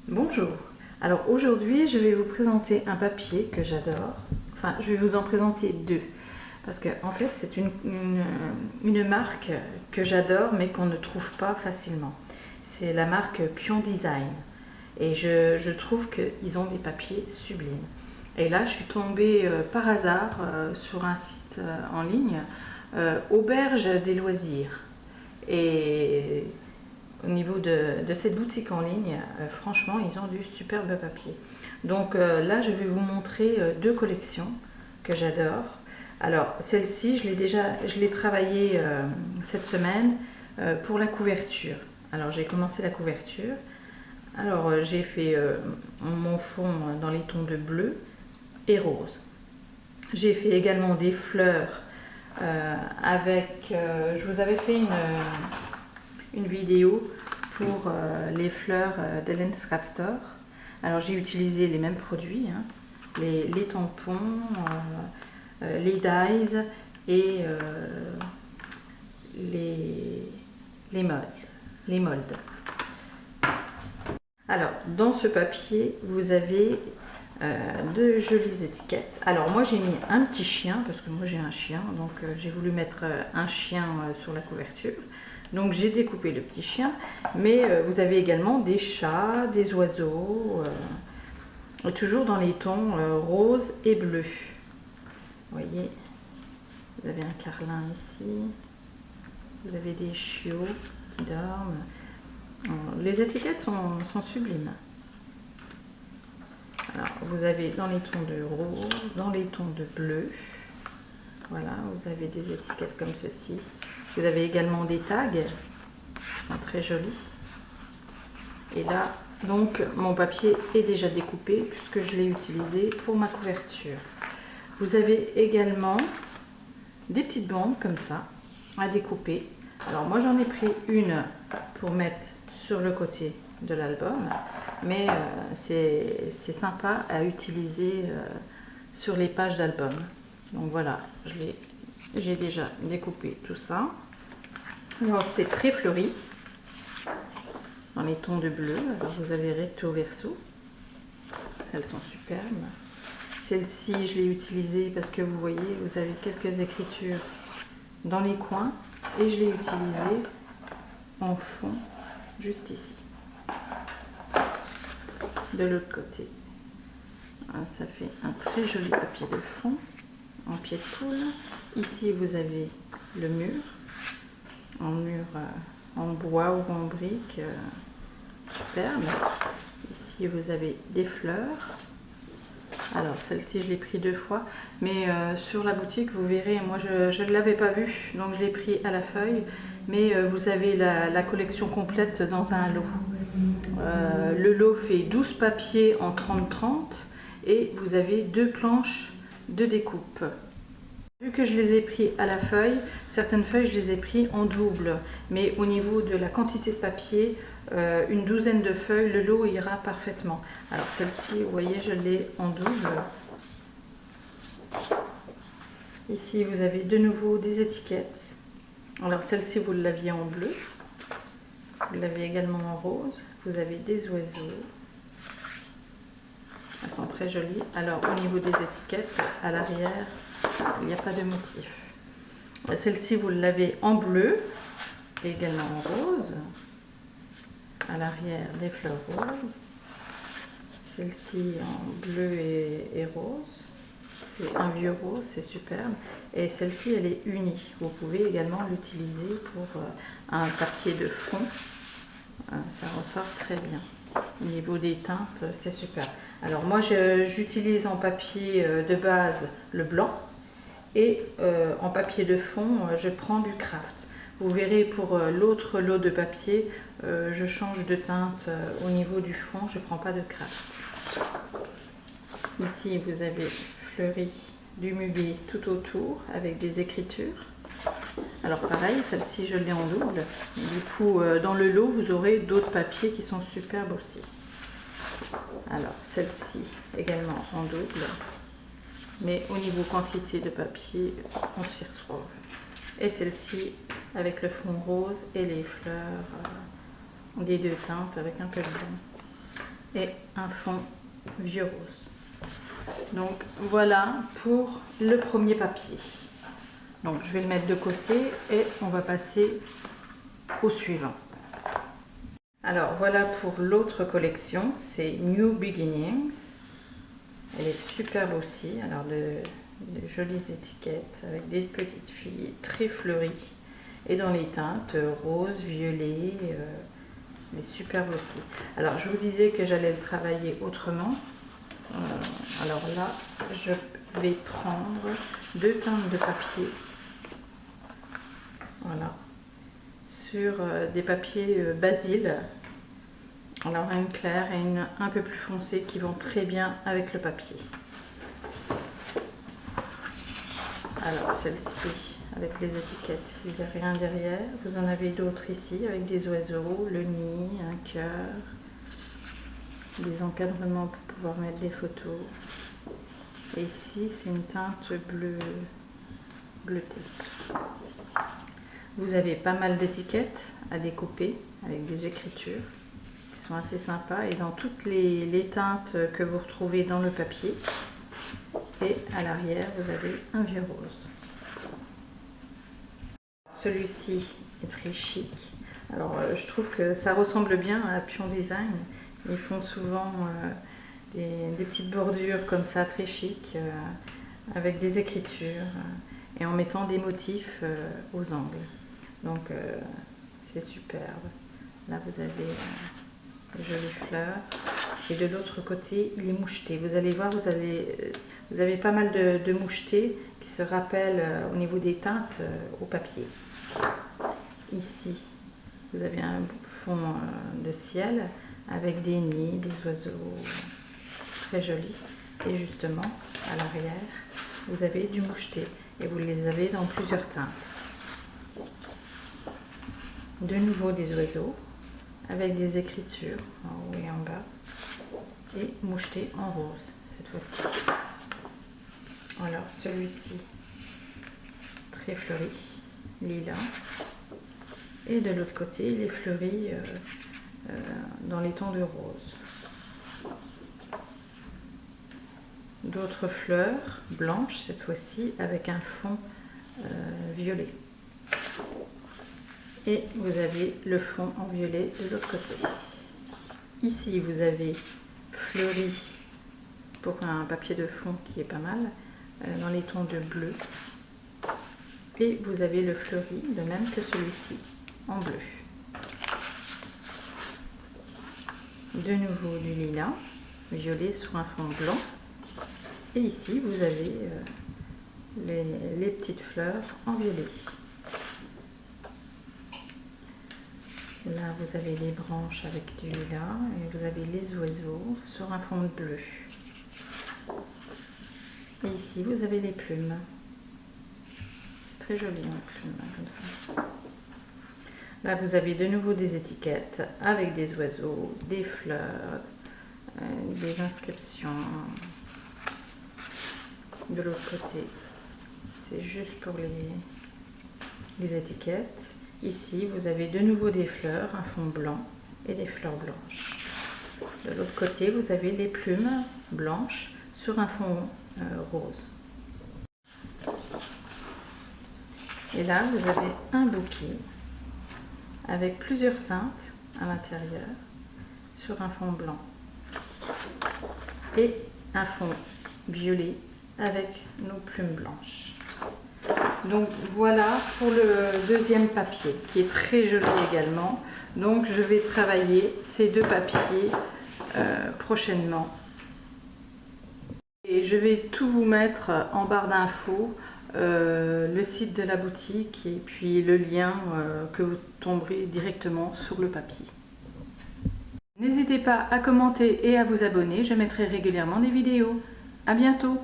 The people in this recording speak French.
Bonjour, alors aujourd'hui je vais vous présenter un papier que j'adore, enfin je vais vous en présenter deux, parce que en fait c'est une marque que j'adore mais qu'on ne trouve pas facilement. C'est la marque Pion Design et je trouve qu'ils ont des papiers sublimes. Et là je suis tombée par hasard sur un site en ligne, Auberge des loisirs, et au niveau de cette boutique en ligne, franchement, ils ont du superbe papier. Donc là, je vais vous montrer deux collections que j'adore. Alors, celle-ci, je l'ai travaillée cette semaine pour la couverture. Alors, j'ai commencé la couverture. Alors, j'ai fait mon fond dans les tons de bleu et rose. J'ai fait également des fleurs avec... je vous avais fait une vidéo pour les fleurs d'Ellen Scrap Store. Alors j'ai utilisé les mêmes produits, hein, les tampons, les dies et les moldes. Alors dans ce papier vous avez de jolies étiquettes. Alors moi j'ai mis un petit chien parce que moi j'ai un chien, donc j'ai voulu mettre un chien sur la couverture. Donc j'ai découpé le petit chien, mais vous avez également des chats, des oiseaux, toujours dans les tons rose et bleu. Vous voyez, vous avez un carlin ici, vous avez des chiots qui dorment. Les étiquettes sont sublimes. Alors vous avez dans les tons de rose, dans les tons de bleu, voilà, vous avez des étiquettes comme ceci. Vous avez également des tags, qui sont très jolis. Et là, donc, mon papier est déjà découpé puisque je l'ai utilisé pour ma couverture. Vous avez également des petites bandes comme ça à découper. Alors moi j'en ai pris une pour mettre sur le côté de l'album, mais c'est sympa à utiliser sur les pages d'album. Donc voilà, j'ai déjà découpé tout ça. Alors c'est très fleuri dans les tons de bleu. Alors vous avez recto verso, elles sont superbes. Celle-ci je l'ai utilisée parce que vous voyez, vous avez quelques écritures dans les coins et je l'ai utilisée en fond juste ici. De l'autre côté, ça fait un très joli papier de fond en pied de poule. Ici vous avez le mur en bois ou en brique, superbe. Ici vous avez des fleurs. Alors celle-ci je l'ai pris deux fois, mais sur la boutique vous verrez, moi je ne l'avais pas vue, donc je l'ai pris à la feuille, mais vous avez la collection complète dans un lot. Le lot fait 12 papiers en 30-30 et vous avez deux planches de découpe. Vu que je les ai pris à la feuille, certaines feuilles je les ai pris en double, mais au niveau de la quantité de papier, une douzaine de feuilles, le lot ira parfaitement. Alors celle-ci, vous voyez, je l'ai en double. Ici vous avez de nouveau des étiquettes. Alors celle-ci vous l'aviez en bleu, vous l'avez également en rose. Vous avez des oiseaux, elles sont très jolies. Alors au niveau des étiquettes, à l'arrière, il n'y a pas de motif. Celle-ci vous l'avez en bleu et également en rose. À l'arrière, des fleurs roses. Celle-ci en bleu et rose. C'est un vieux rose, c'est superbe. Et celle-ci, elle est unie. Vous pouvez également l'utiliser pour un papier de fond. Ça ressort très bien. Au niveau des teintes, c'est super. Alors moi, j'utilise en papier de base le blanc. Et en papier de fond, je prends du craft. Vous verrez pour l'autre lot de papier, je change de teinte au niveau du fond, je ne prends pas de craft. Ici, vous avez fleuri du muguet tout autour avec des écritures. Alors pareil, celle-ci je l'ai en double. Du coup, dans le lot, vous aurez d'autres papiers qui sont superbes aussi. Alors celle-ci également en double. Mais au niveau quantité de papier, on s'y retrouve. et celle-ci avec le fond rose et les fleurs des deux teintes avec un peu de jaune et un fond vieux rose. Donc voilà pour le premier papier. Donc je vais le mettre de côté et on va passer au suivant. Alors voilà pour l'autre collection, c'est New Beginnings. Elle est superbe aussi. Alors de jolies étiquettes avec des petites filles très fleuries et dans les teintes rose, violet. Elle est superbe aussi. Alors je vous disais que j'allais le travailler autrement. Alors là, je vais prendre deux teintes de papier. Voilà. Sur des papiers basil. Alors une claire et une un peu plus foncée qui vont très bien avec le papier. Alors celle-ci avec les étiquettes, il n'y a rien derrière. Vous en avez d'autres ici avec des oiseaux, le nid, un cœur, des encadrements pour pouvoir mettre des photos. Et ici c'est une teinte bleutée. Vous avez pas mal d'étiquettes à découper avec des écritures qui sont assez sympas et dans toutes les teintes que vous retrouvez dans le papier. Et à l'arrière vous avez un vieux rose. Celui-ci est très chic. Alors je trouve que ça ressemble bien à Pion Design. Ils font souvent des petites bordures comme ça très chic avec des écritures et en mettant des motifs aux angles. Donc c'est superbe. Là vous avez de jolies fleurs et de l'autre côté il est moucheté. Vous allez voir, vous avez pas mal de mouchetés qui se rappellent au niveau des teintes au papier. Ici vous avez un fond de ciel avec des nids, des oiseaux très jolis et justement à l'arrière vous avez du moucheté et vous les avez dans plusieurs teintes. De nouveau des oiseaux avec des écritures en haut et en bas et moucheté en rose cette fois-ci. Alors celui-ci très fleuri, lilas, et de l'autre côté il est fleuri dans les tons de rose. D'autres fleurs blanches cette fois-ci avec un fond violet. Et vous avez le fond en violet de l'autre côté. Ici vous avez fleuri pour un papier de fond qui est pas mal dans les tons de bleu. Et vous avez le fleuri de même que celui-ci en bleu. De nouveau du lilas, violet sur un fond blanc. Et ici vous avez les petites fleurs en violet. Là vous avez les branches avec du lilas et vous avez les oiseaux sur un fond bleu. Et ici vous avez les plumes. C'est très joli en plumes comme ça. Là vous avez de nouveau des étiquettes avec des oiseaux, des fleurs, des inscriptions. De l'autre côté c'est juste pour les étiquettes. Ici vous avez de nouveau des fleurs, un fond blanc et des fleurs blanches. De l'autre côté vous avez les plumes blanches sur un fond rose. Et là vous avez un bouquet avec plusieurs teintes à l'intérieur sur un fond blanc et un fond violet avec nos plumes blanches. Donc voilà pour le deuxième papier qui est très joli également. Donc je vais travailler ces deux papiers prochainement. Et je vais tout vous mettre en barre d'infos, le site de la boutique et puis le lien que vous tomberez directement sur le papier. N'hésitez pas à commenter et à vous abonner, je mettrai régulièrement des vidéos. À bientôt!